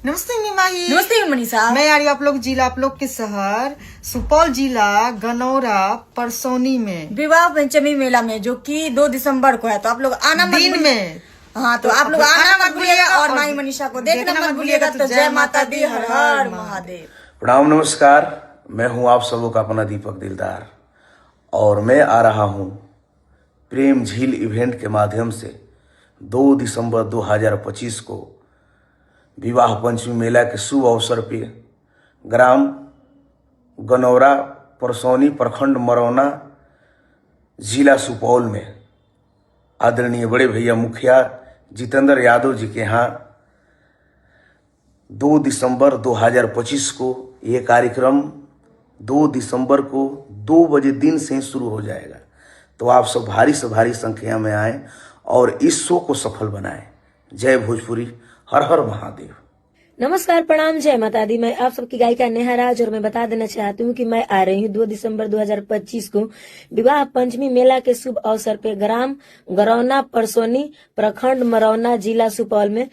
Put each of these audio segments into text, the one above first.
नमस्ते निमाही। नमस्ते मनीषा। मैं आ रही हूँ आप लोग के शहर सुपौल जिला गनौरा परसौनी में विवाह पंचमी मेला में, जो कि 2 दिसंबर को है। तो आप लोग आना मत दिन में। हाँ, तो आप लोग आना मत भूलिएगा और माई मनीषा को देखना मत भूलिएगा। तो जय माता दी, हर हर महादेव। प्रणाम, नमस्कार। मैं हूं आप सबों का अपना दीपक दिलदार और मैं आ रहा हूं प्रेम झील इवेंट के माध्यम से 2 दिसंबर 2025 को विवाह पंचमी मेला के शुभ अवसर पे ग्राम गनौरा परसौनी प्रखंड मरौना जिला सुपौल में आदरणीय बड़े भैया मुखिया जितेंद्र यादव जी के यहाँ 2 दिसंबर 2025 को ये कार्यक्रम 2 दिसंबर को 2 बजे दिन से ही शुरू हो जाएगा। तो आप सब भारी से भारी संख्या में आएं और इस शो को सफल बनाएं। जय भोजपुरी, हर हर महादेव। नमस्कार, प्रणाम, जय माता दी। मैं आप सबकी गायिका नेहा राज और मैं बता देना चाहती हूँ कि मैं आ रही हूँ 2 दिसंबर 2025 को विवाह पंचमी मेला के शुभ अवसर पे ग्राम गरौना परसौनी प्रखंड मरौना जिला सुपौल में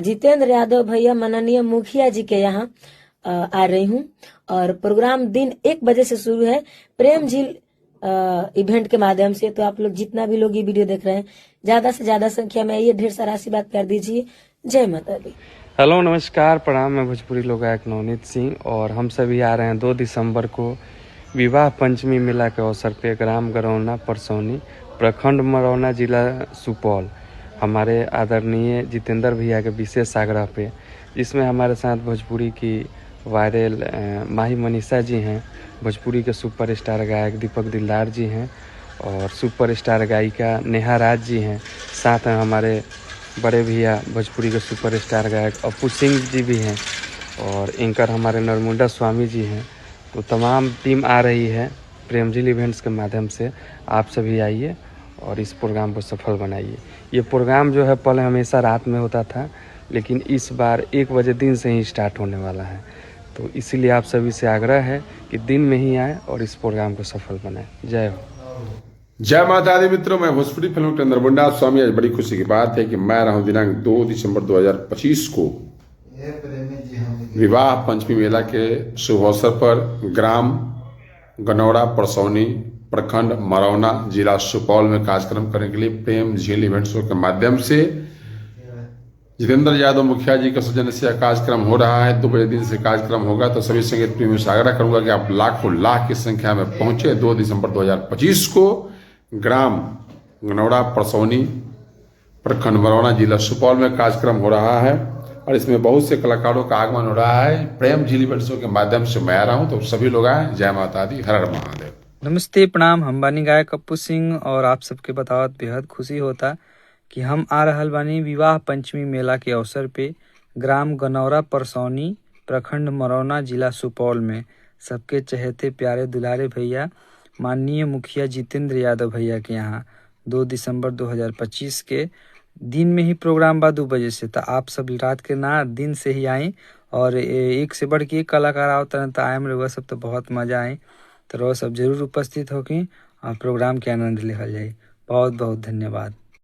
जितेंद्र यादव भैया माननीय मुखिया जी के यहाँ आ रही हूँ। और प्रोग्राम दिन 1 बजे से शुरू है प्रेम झील इवेंट के माध्यम से। तो आप लोग जितना भी लोग ये वीडियो देख रहे हैं, ज्यादा से ज्यादा संख्या में आइए, ढेर सारा आशीर्वाद कर दीजिए। जय माता दी। हेलो, नमस्कार, प्रणाम। मैं भोजपुरी लोगायक नवनीत सिंह और हम सभी आ रहे हैं 2 दिसंबर को विवाह पंचमी मेला के अवसर पे ग्राम गरौना परसौनी प्रखंड मरौना जिला सुपौल हमारे आदरणीय जितेंद्र भैया के विशेष आग्रह पे, जिसमें हमारे साथ भोजपुरी की वायरल माही मनीषा जी हैं, भोजपुरी के सुपरस्टार गायक दीपक दिलदार जी हैं और सुपरस्टार गायिका नेहा राज जी हैं। साथ में हमारे बड़े भैया भोजपुरी के सुपरस्टार गायक अपू सिंह जी भी हैं और एंकर हमारे नरमुंडा स्वामी जी हैं। तो तमाम टीम आ रही है प्रेम झील इवेंट्स के माध्यम से। आप सभी आइए और इस प्रोग्राम को सफल बनाइए। ये प्रोग्राम जो है पहले हमेशा रात में होता था, लेकिन इस बार 1 बजे दिन से ही स्टार्ट होने वाला है। तो इसीलिए आप सभी से आग्रह है कि दिन में ही आए और इस प्रोग्राम को सफल बनाएं। जय हो। जय माता दी मित्रों, मैं भोजपुरी फिल्म के नरमुंडा स्वामी। आज बड़ी खुशी की बात है कि मैं रहा हूं दिनांक 2 दिसंबर 2025 को विवाह पंचमी मेला के शुभ अवसर पर ग्राम गनौरा परसौनी प्रखंड मरौना जिला सुपौल में कार्यक्रम करने के लिए प्रेम झील इवेंट शो के माध्यम से जितेंद्र यादव मुखिया जी के सौजन्य से कार्यक्रम हो रहा है। 2 बजे दिन से कार्यक्रम होगा। तो सभी संगीत प्रेमियों से आग्रह करूंगा कि आप लाखों लाख की संख्या में पहुंचे। 2 दिसंबर 2025 को ग्राम गनौरा परसौनी प्रखंड मरौना जिला सुपौल में कार्यक्रम हो रहा है और इसमें बहुत से कलाकारों का आगमन हो रहा है। प्रेम झील इवेंट शो के माध्यम से मैं आ रहा हूँ, तो सभी लोग आए। जय माता दी, हर हर महादेव। नमस्ते, प्रणाम। हम बानी गायक अपू सिंह और आप सबके बतावत बेहद खुशी होता कि हम आ रहल बानी विवाह पंचमी मेला के अवसर पे ग्राम गनौरा परसौनी प्रखंड मरौना जिला सुपौल में सबके चहेते प्यारे दुलारे भैया माननीय मुखिया जितेंद्र यादव भैया के यहाँ 2 दिसंबर 2025 के दिन में ही प्रोग्राम बा 2 बजे से। तो आप सब रात के ना दिन से ही आए और एक से बढ़ के एक कलाकार आवतन तो आयम रहुआ सब तो बहुत मजा आए। तो रहो सब जरूर उपस्थित होके प्रोग्राम के आनंद लेहल जाए। बहुत बहुत धन्यवाद।